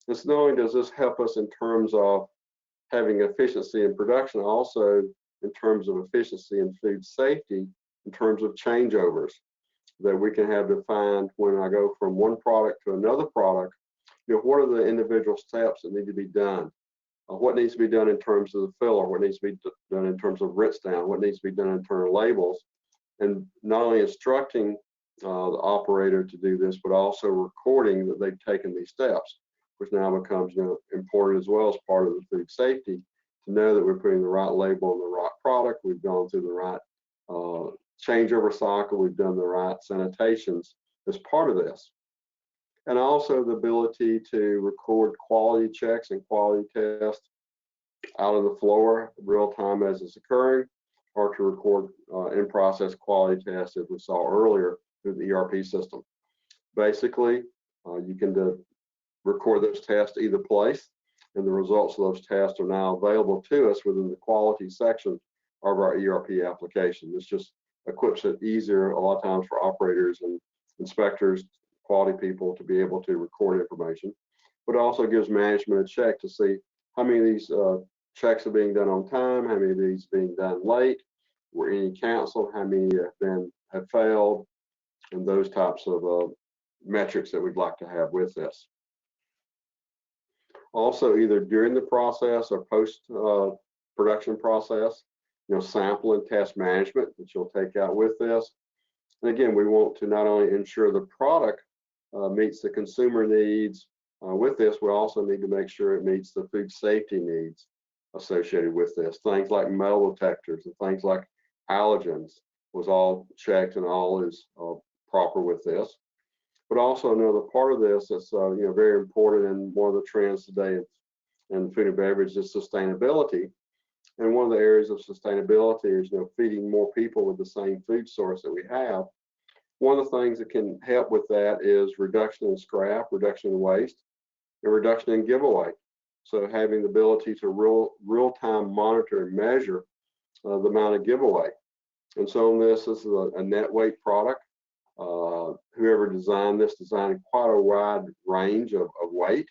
And so not only does this help us in terms of having efficiency in production, also in terms of efficiency in food safety, in terms of changeovers that we can have defined when I go from one product to another product. What are the individual steps that need to be done? What needs to be done in terms of the filler? What needs to be done in terms of rinse down? What needs to be done in terms of labels? And not only instructing the operator to do this, but also recording that they've taken these steps, which now becomes important as well as part of the food safety, to know that we're putting the right label on the right product, we've gone through the right changeover cycle, we've done the right sanitations as part of this. And also the ability to record quality checks and quality tests out on the floor real time as it's occurring, or to record in-process quality tests as we saw earlier through the ERP system. Basically, you can record those tests either place, and the results of those tests are now available to us within the quality section of our ERP application. This just equips it easier a lot of times for operators and inspectors, quality people, to be able to record information, but also gives management a check to see how many of these checks are being done on time, how many of these being done late, were any canceled, how many have failed, and those types of metrics that we'd like to have with this. Also, either during the process or post production process, sample and test management that you'll take out with this. And again, we want to not only ensure the product meets the consumer needs with this, we also need to make sure it meets the food safety needs associated with this. Things like metal detectors and things like allergens was all checked and all is proper with this. But also another part of this that's very important, and one of the trends today in food and beverage is sustainability. And one of the areas of sustainability is feeding more people with the same food source that we have. One of the things that can help with that is reduction in scrap, reduction in waste, and reduction in giveaway. So having the ability to real-time monitor and measure the amount of giveaway. And so this is a net weight product. Whoever designed this designed quite a wide range of weight.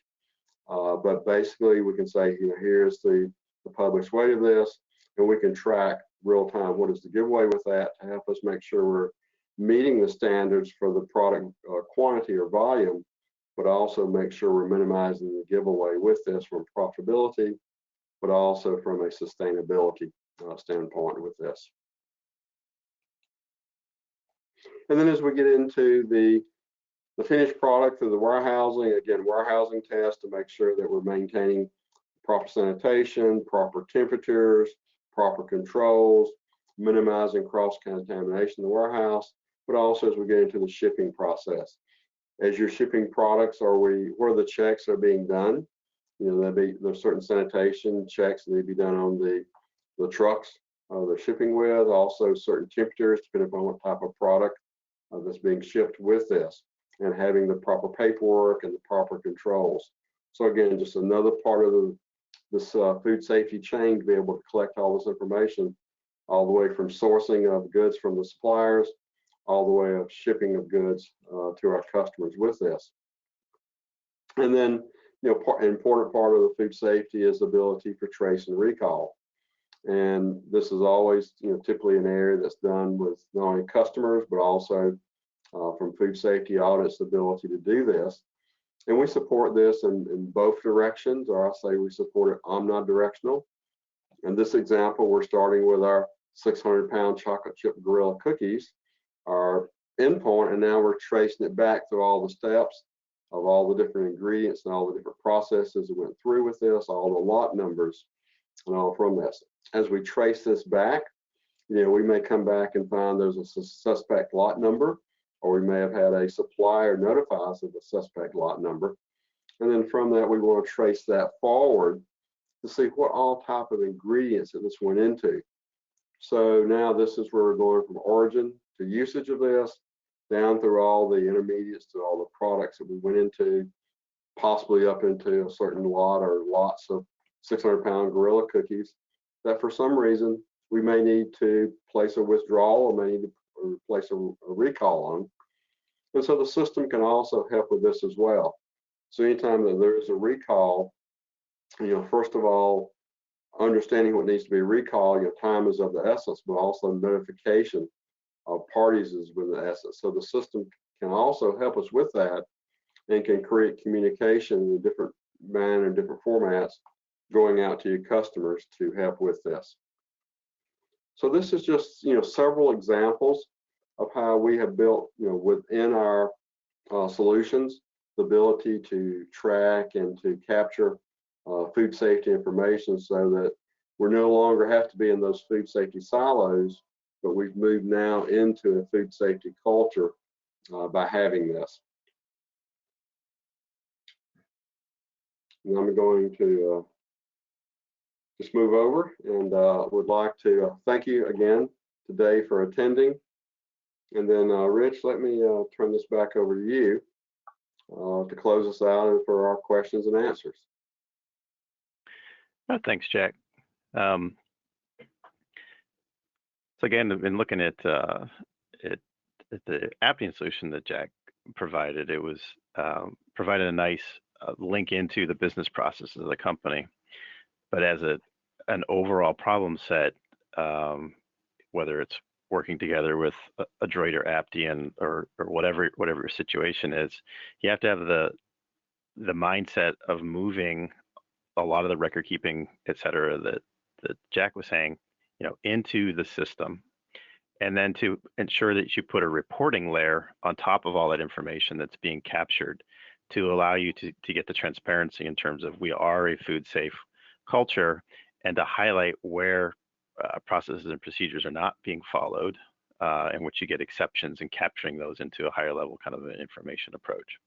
But basically we can say, here's the published weight of this, and we can track real-time what is the giveaway with that to help us make sure we're meeting the standards for the product quantity or volume, but also make sure we're minimizing the giveaway with this from profitability, but also from a sustainability standpoint with this. And then as we get into the finished product through the warehousing, again, warehousing test to make sure that we're maintaining proper sanitation, proper temperatures, proper controls, minimizing cross-contamination in the warehouse, but also as we get into the shipping process. As you're shipping products, where the checks are being done? There's certain sanitation checks that need to be done on the trucks they're shipping with, also certain temperatures depending upon what type of product that's being shipped with this, and having the proper paperwork and the proper controls. So again, just another part of this food safety chain to be able to collect all this information, all the way from sourcing of goods from the suppliers, all the way of shipping of goods to our customers with this. And then, an important part of the food safety is the ability for trace and recall. And this is always, typically an area that's done with not only customers, but also from food safety audits, the ability to do this. And we support this in both directions, or I say we support it omnidirectional. In this example, we're starting with our 600-pound chocolate chip Gorilla cookies, our endpoint, and now we're tracing it back through all the steps of all the different ingredients and all the different processes that went through with this, all the lot numbers and all from this. As we trace this back, we may come back and find there's a suspect lot number, or we may have had a supplier notify us of the suspect lot number. And then from that, we want to trace that forward to see what all type of ingredients that this went into. So now this is where we're going from origin to usage of this, down through all the intermediates to all the products that we went into, possibly up into a certain lot or lots of 600-pound Gorilla cookies that for some reason we may need to place a withdrawal or may need to place a recall on. And so the system can also help with this as well. So anytime that there is a recall, first of all, understanding what needs to be recalled, time is of the essence, but also notification of parties is with the essence. So the system can also help us with that and can create communication in a different manner, different formats, going out to your customers to help with this. So this is just, several examples of how we have built, within our solutions, the ability to track and to capture food safety information so that we no longer have to be in those food safety silos, but we've moved now into a food safety culture by having this. And I'm going to just move over and would like to thank you again today for attending. And then Rich, let me turn this back over to you to close us out and for our questions and answers. Thanks, Jack. So again, I've been looking at the Appian solution that Jack provided. It was provided a nice link into the business processes of the company, but as an overall problem set, whether it's working together with a Droid or Appian or whatever your situation is, you have to have the mindset of moving a lot of the record keeping, et cetera, that Jack was saying, into the system, and then to ensure that you put a reporting layer on top of all that information that's being captured to allow you to get the transparency in terms of we are a food safe culture, and to highlight where processes and procedures are not being followed, in which you get exceptions and capturing those into a higher level kind of an information approach.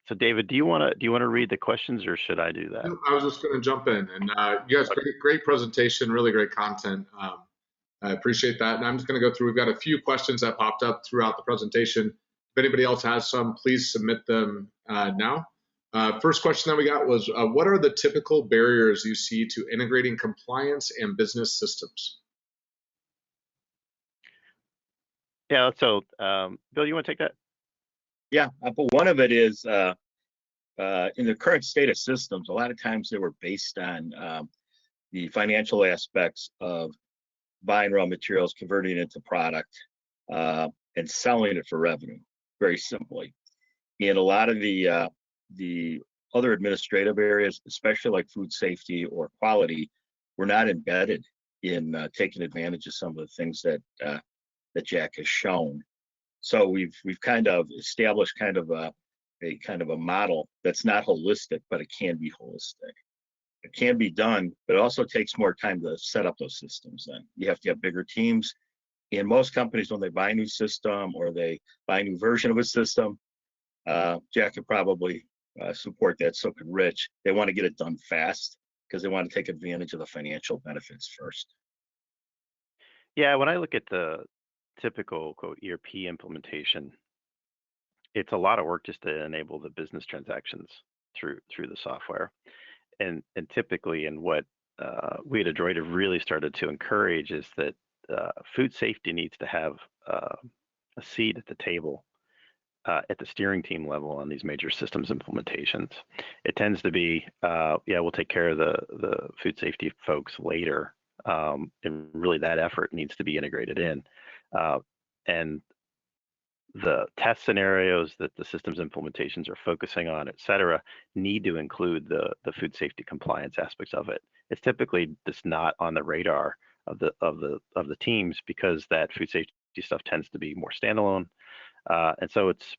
So David, do you want to read the questions, or should I do that? I was just going to jump in, and you guys, great presentation, really great content. I appreciate that, and I'm just going to go through. We've got a few questions that popped up throughout the presentation. If anybody else has some, please submit them now. First question that we got was, what are the typical barriers you see to integrating compliance and business systems? Yeah, so Bill, you want to take that? Yeah, but one of it is in the current state of systems, a lot of times they were based on the financial aspects of buying raw materials, converting it into product, and selling it for revenue, very simply. And a lot of the other administrative areas, especially like food safety or quality, were not embedded in taking advantage of some of the things that Jack has shown. So we've kind of established kind of a model that's not holistic, but it can be holistic. It can be done, but it also takes more time to set up those systems. Then you have to have bigger teams. And most companies, when they buy a new system or they buy a new version of a system, Jack could probably support that, so could Rich. They want to get it done fast because they want to take advantage of the financial benefits first. Yeah, when I look at the typical quote ERP implementation, it's a lot of work just to enable the business transactions through the software, and typically, and what we at Adroit have really started to encourage is that food safety needs to have a seat at the table at the steering team level on these major systems implementations. It tends to be, yeah, we'll take care of the food safety folks later, and really that effort needs to be integrated in. And the test scenarios that the systems implementations are focusing on, et cetera, need to include the food safety compliance aspects of it. It's typically just not on the radar of the teams because that food safety stuff tends to be more standalone. And so it's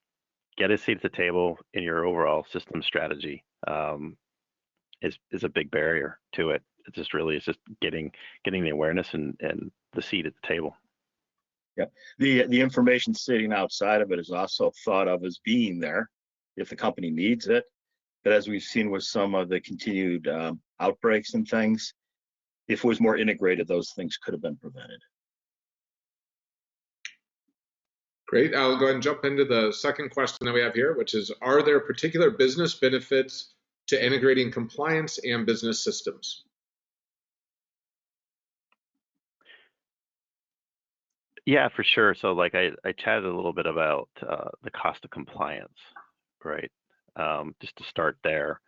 get a seat at the table in your overall system strategy is a big barrier to it. It's just really, it's just getting the awareness and the seat at the table. Yeah, the information sitting outside of it is also thought of as being there if the company needs it. But as we've seen with some of the continued outbreaks and things, if it was more integrated, those things could have been prevented. Great. I'll go ahead and jump into the second question that we have here, which is, are there particular business benefits to integrating compliance and business systems? Yeah, for sure. So like I chatted a little bit about the cost of compliance, right? Just to start there,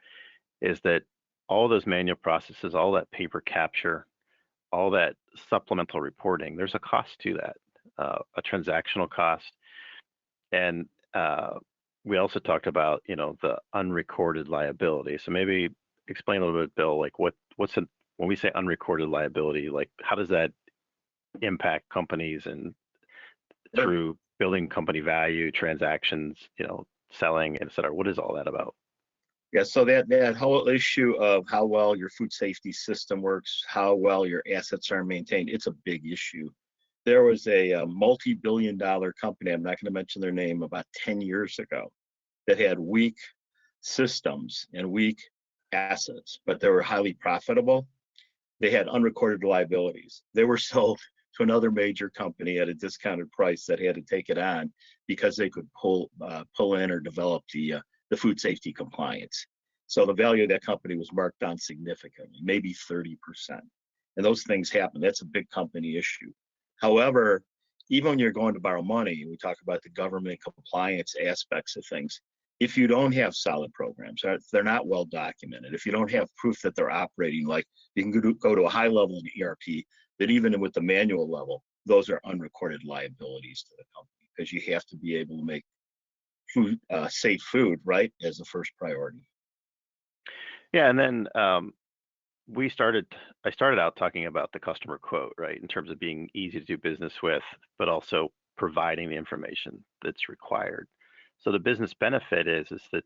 is that all those manual processes, all that paper capture, all that supplemental reporting, there's a cost to that, a transactional cost. And we also talked about, the unrecorded liability. So maybe explain a little bit, Bill, like when we say unrecorded liability, like how does that impact companies and through building company value, transactions, selling, et cetera? What is all that about? Yeah, so that whole issue of how well your food safety system works, how well your assets are maintained, it's a big issue. There was a multi-billion-dollar company, I'm not going to mention their name, about 10 years ago that had weak systems and weak assets, but they were highly profitable. They had unrecorded liabilities. They were sold to another major company at a discounted price that had to take it on because they could pull in or develop the food safety compliance. So the value of that company was marked down significantly, maybe 30%. And those things happen. That's a big company issue. However, even when you're going to borrow money, we talk about the government compliance aspects of things. If you don't have solid programs, they're not well documented. If you don't have proof that they're operating, like you can go to a high level in ERP, that even with the manual level, those are unrecorded liabilities to the company because you have to be able to make food, safe food, right, as the first priority. Yeah, and then I started out talking about the customer quote, right, in terms of being easy to do business with, but also providing the information that's required. So the business benefit is that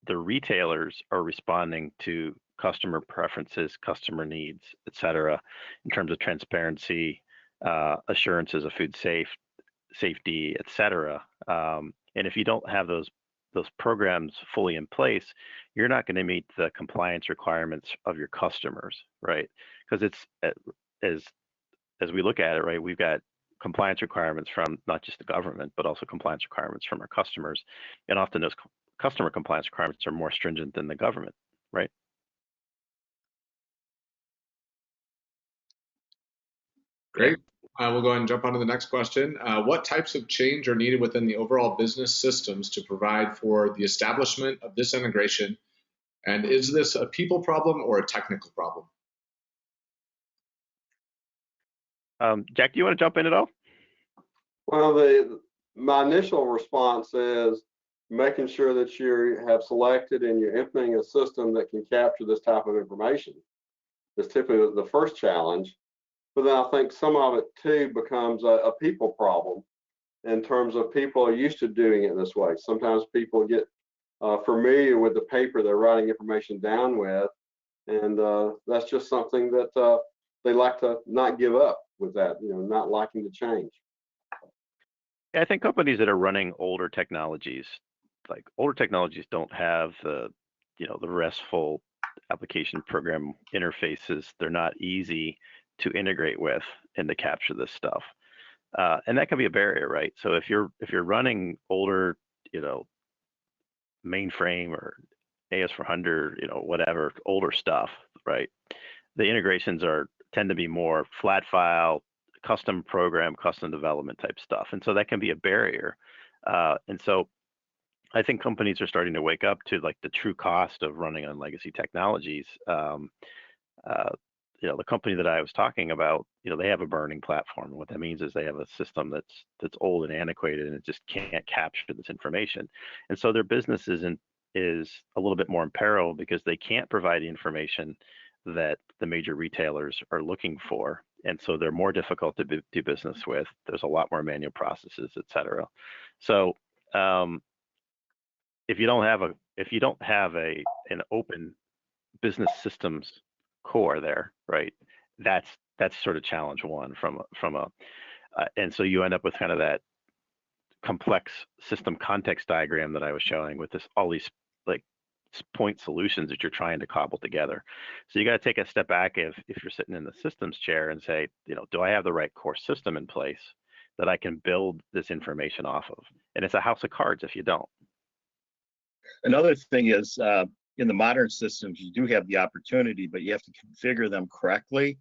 the retailers are responding to customer preferences, customer needs, et cetera, in terms of transparency, assurances of food safety, et cetera. And if you don't have those programs fully in place, you're not going to meet the compliance requirements of your customers, right? Because it's as we look at it, right, we've got compliance requirements from not just the government, but also compliance requirements from our customers. And often those customer compliance requirements are more stringent than the government, right? Great. We'll go ahead and jump on to the next question. What types of change are needed within the overall business systems to provide for the establishment of this integration? And is this a people problem or a technical problem? Jack, do you want to jump in at all? Well, my initial response is making sure that you have selected and you're implementing a system that can capture this type of information. That's typically the first challenge. But then I think some of it too becomes a people problem in terms of people are used to doing it this way. Sometimes people get familiar with the paper they're writing information down with, and that's just something that they like to not give up with that, not liking to change. I think companies that are running older technologies don't have the RESTful application program interfaces. They're not easy to integrate with and to capture this stuff. And that can be a barrier, right? So if you're running older, mainframe or AS400, whatever, older stuff, right? The integrations tend to be more flat file, custom program, custom development type stuff. And so that can be a barrier. And so I think companies are starting to wake up to like the true cost of running on legacy technologies. The company that I was talking about, they have a burning platform. What that means is they have a system that's old and antiquated, and it just can't capture this information. And so their business is a little bit more in peril because they can't provide the information that the major retailers are looking for. And so they're more difficult to do business with. There's a lot more manual processes, et cetera. So if you don't have an open business systems core there, right? That's sort of challenge one and so you end up with kind of that complex system context diagram that I was showing with all these like point solutions that you're trying to cobble together. So you got to take a step back if you're sitting in the systems chair and say, do I have the right core system in place that I can build this information off of? And it's a house of cards if you don't. Another thing is in the modern systems, you do have the opportunity, but you have to configure them correctly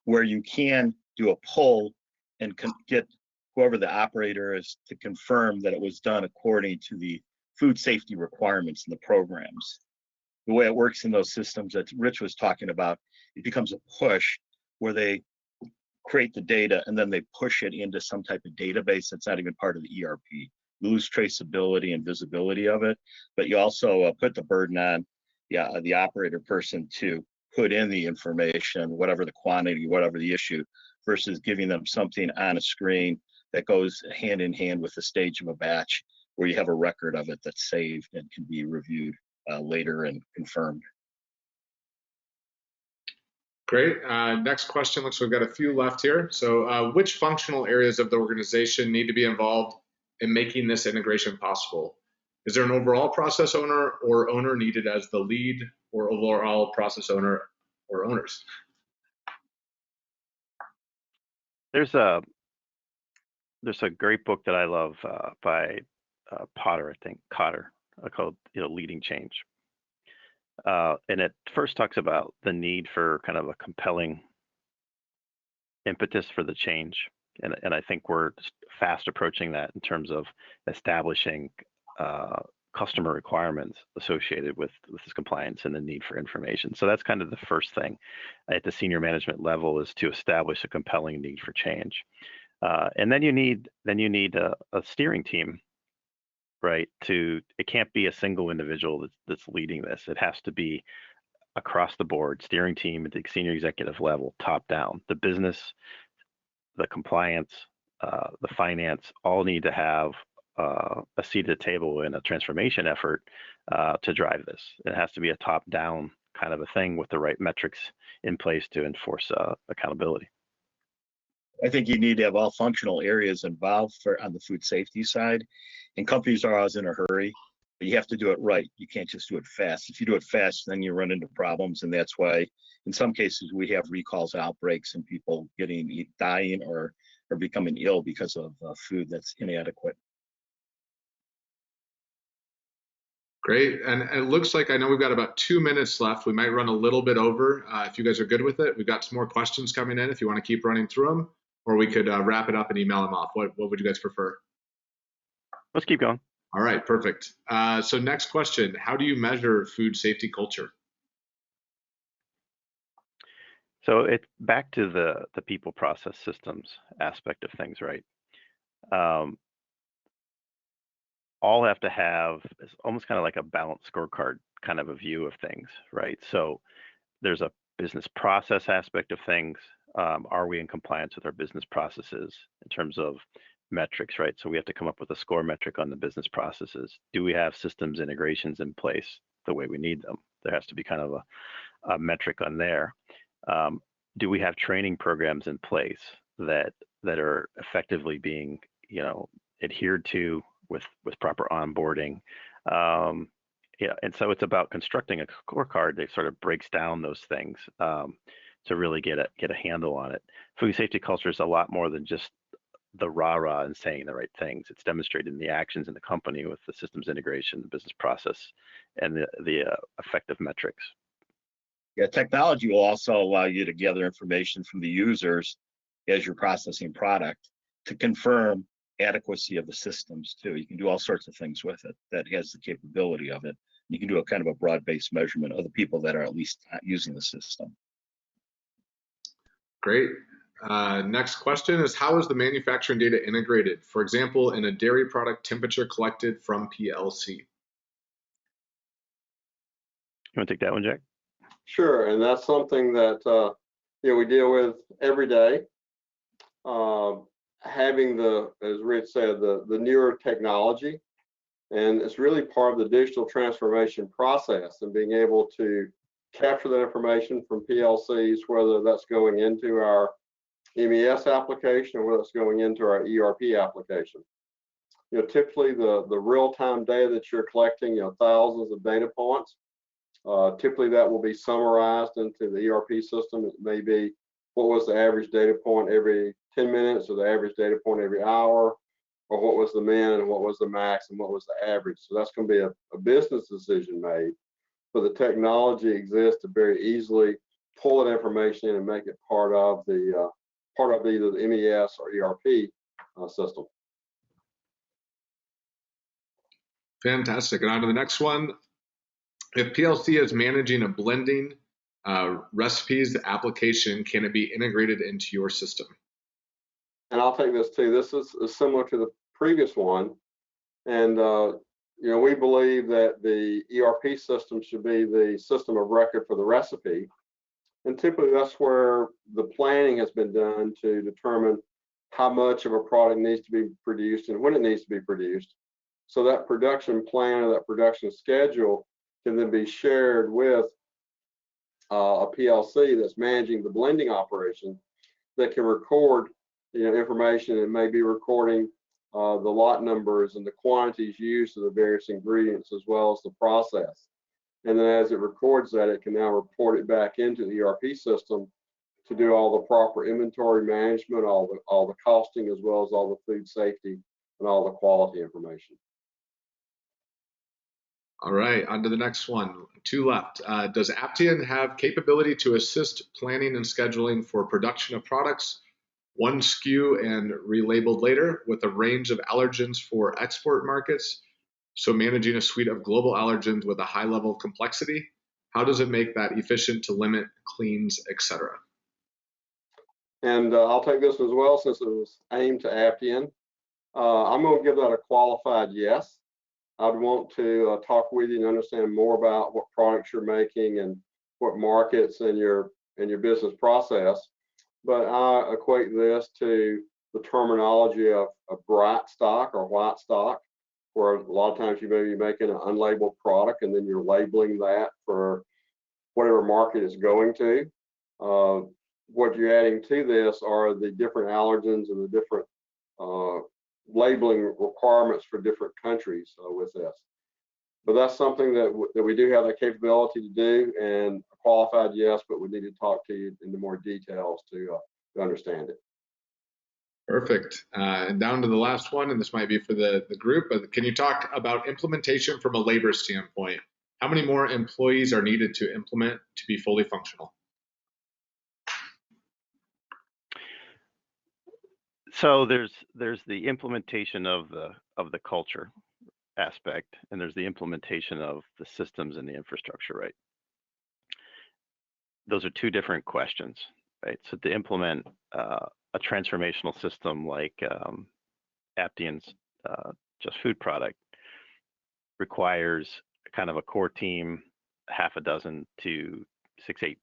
where you can do a pull and get whoever the operator is to confirm that it was done according to the food safety requirements in the programs. the way it works in those systems that Rich was talking about, it becomes a push where they create the data and then they push it into some type of database that's not even part of the ERP. You lose traceability and visibility of it, but you also put the burden on the operator person to put in the information, whatever the quantity, whatever the issue, versus giving them something on a screen that goes hand in hand with the stage of a batch where you have a record of it that's saved and can be reviewed later and confirmed. Great. Next question. Looks like we've got a few left here. So which functional areas of the organization need to be involved in making this integration possible? Is there an overall process owner or owner needed as the lead, or overall process owner or owners? There's a great book that I love by Cotter, called Leading Change. And it first talks about the need for kind of a compelling impetus for the change. And I think we're fast approaching that in terms of establishing customer requirements associated with this compliance and the need for information. So that's kind of the first thing at the senior management level, is to establish a compelling need for change. And then you need a steering team, right? It can't be a single individual that's leading this. It has to be across the board, steering team at the senior executive level, top down. The business, the compliance, the finance all need to have a seat at the table in a transformation effort to drive this. It has to be a top down kind of a thing with the right metrics in place to enforce accountability. I think you need to have all functional areas involved on the food safety side. And companies are always in a hurry, but you have to do it right. You can't just do it fast. If you do it fast, then you run into problems. And that's why in some cases we have recalls, outbreaks, and people dying or becoming ill because of food that's inadequate. Great. And it looks like, I know we've got about 2 minutes left. We might run a little bit over. If you guys are good with it, we've got some more questions coming in if you want to keep running through them, or we could wrap it up and email them off. What would you guys prefer? Let's keep going. All right, perfect. So next question, how do you measure food safety culture? So it's back to the people, process, systems aspect of things, right? All have to have, it's almost kind of like a balanced scorecard kind of a view of things, right? So there's a business process aspect of things. Are we in compliance with our business processes in terms of metrics, right? So we have to come up with a score metric on the business processes. Do we have systems integrations in place the way we need them? There has to be kind of a metric on there. Do we have training programs in place that are effectively being, adhered to with proper onboarding? And so it's about constructing a scorecard that sort of breaks down those things to really get a handle on it. Food safety culture is a lot more than just the rah-rah and saying the right things. It's demonstrated in the actions in the company with the systems integration, the business process, and the effective metrics. Yeah, technology will also allow you to gather information from the users as you're processing product to confirm adequacy of the systems too. You can do all sorts of things with it that has the capability of it. You can do a kind of a broad-based measurement of the people that are at least using the system. Great. Next question is, how is the manufacturing data integrated? For example, in a dairy product, temperature collected from PLC. You want to take that one, Jack? Sure, and that's something that we deal with every day. Having as Rich said, the newer technology, and it's really part of the digital transformation process, and being able to capture that information from PLCs, whether that's going into our MES application or whether it's going into our ERP application. Typically the real-time data that you're collecting, thousands of data points. Typically that will be summarized into the ERP system. It may be what was the average data point every 10 minutes or the average data point every hour, or what was the min and what was the max and what was the average. So that's going to be a business decision made. But the technology exists to very easily pull that information in and make it part of either the MES or ERP system. Fantastic. And on to the next one. If PLC is managing a blending recipes application, can it be integrated into your system? And I'll take this too. This is similar to the previous one. And, you know, we believe that the ERP system should be the system of record for the recipe. And typically that's where the planning has been done to determine how much of a product needs to be produced and when it needs to be produced. So that production plan or that production schedule can then be shared with a PLC that's managing the blending operation that can record, you know, information. It may be recording the lot numbers and the quantities used of the various ingredients as well as the process. And then as it records that, it can now report it back into the ERP system to do all the proper inventory management, all the costing, as well as all the food safety and all the quality information. All right, on to the next one. 2 left. Does Aptean have capability to assist planning and scheduling for production of products, one SKU and relabeled later, with a range of allergens for export markets? So managing a suite of global allergens with a high level of complexity, how does it make that efficient to limit cleans, etc.? And I'll take this as well, since it was aimed to Aptean. I'm going to give that a qualified yes. I'd want to talk with you and understand more about what products you're making and what markets and your business process. But I equate this to the terminology of bright stock or white stock, where a lot of times you may be making an unlabeled product and then you're labeling that for whatever market it's going to. What you're adding to this are the different allergens and the different labeling requirements for different countries with this. But that's something that we do have the capability to do, and a qualified yes, but we need to talk to you into more details to understand it. Perfect. And down to the last one, and this might be for the group, but can you talk about implementation from a labor standpoint? How many more employees are needed to implement to be fully functional? So there's the implementation of the culture aspect, and there's the implementation of the systems and the infrastructure, right? Those are two different questions, right? So to implement a transformational system like Aptean's Just Food product requires kind of a core team, half a dozen to 6-8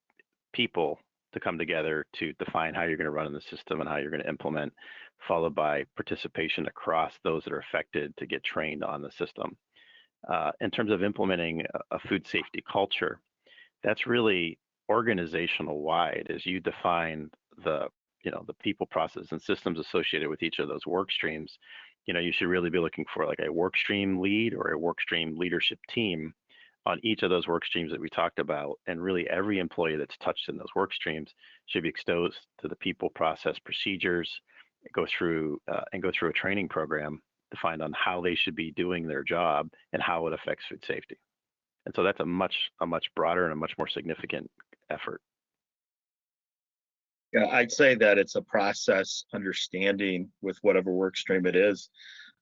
people to come together to define how you're going to run in the system and how you're going to implement, followed by participation across those that are affected to get trained on the system. In terms of implementing a food safety culture, that's really organizational wide as you define the people, process, and systems associated with each of those work streams. You should really be looking for like a work stream lead or a work stream leadership team on each of those work streams that we talked about, and really every employee that's touched in those work streams should be exposed to the people, process, procedures, go through a training program defined on how they should be doing their job and how it affects food safety. And so that's a much broader and a much more significant effort. Yeah, I'd say that it's a process understanding with whatever work stream it is,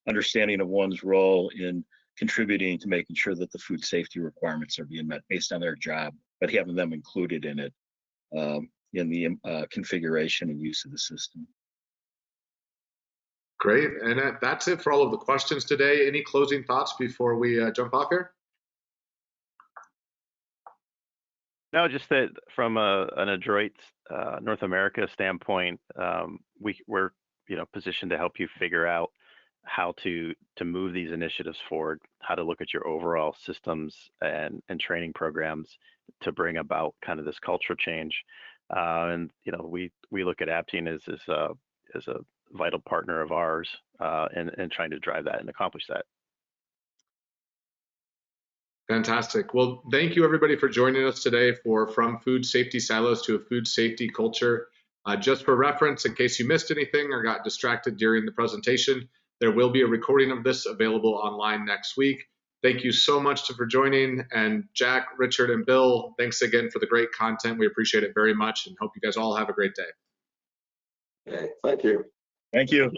understanding of one's role in contributing to making sure that the food safety requirements are being met based on their job, but having them included in it in the configuration and use of the system. Great, and that's it for all of the questions today. Any closing thoughts before we jump off here? No, just that from an Adroit North America standpoint, we're positioned to help you figure out how to move these initiatives forward, how to look at your overall systems and training programs to bring about kind of this cultural change. And we look at Aptean as a vital partner of ours in trying to drive that and accomplish that. Fantastic. Well, thank you everybody for joining us today for From Food Safety Silos to a Food Safety Culture. Just for reference, in case you missed anything or got distracted during the presentation, there will be a recording of this available online next week. Thank you so much for joining. And Jack, Richard, and Bill, thanks again for the great content. We appreciate it very much and hope you guys all have a great day. Okay, thank you. Thank you.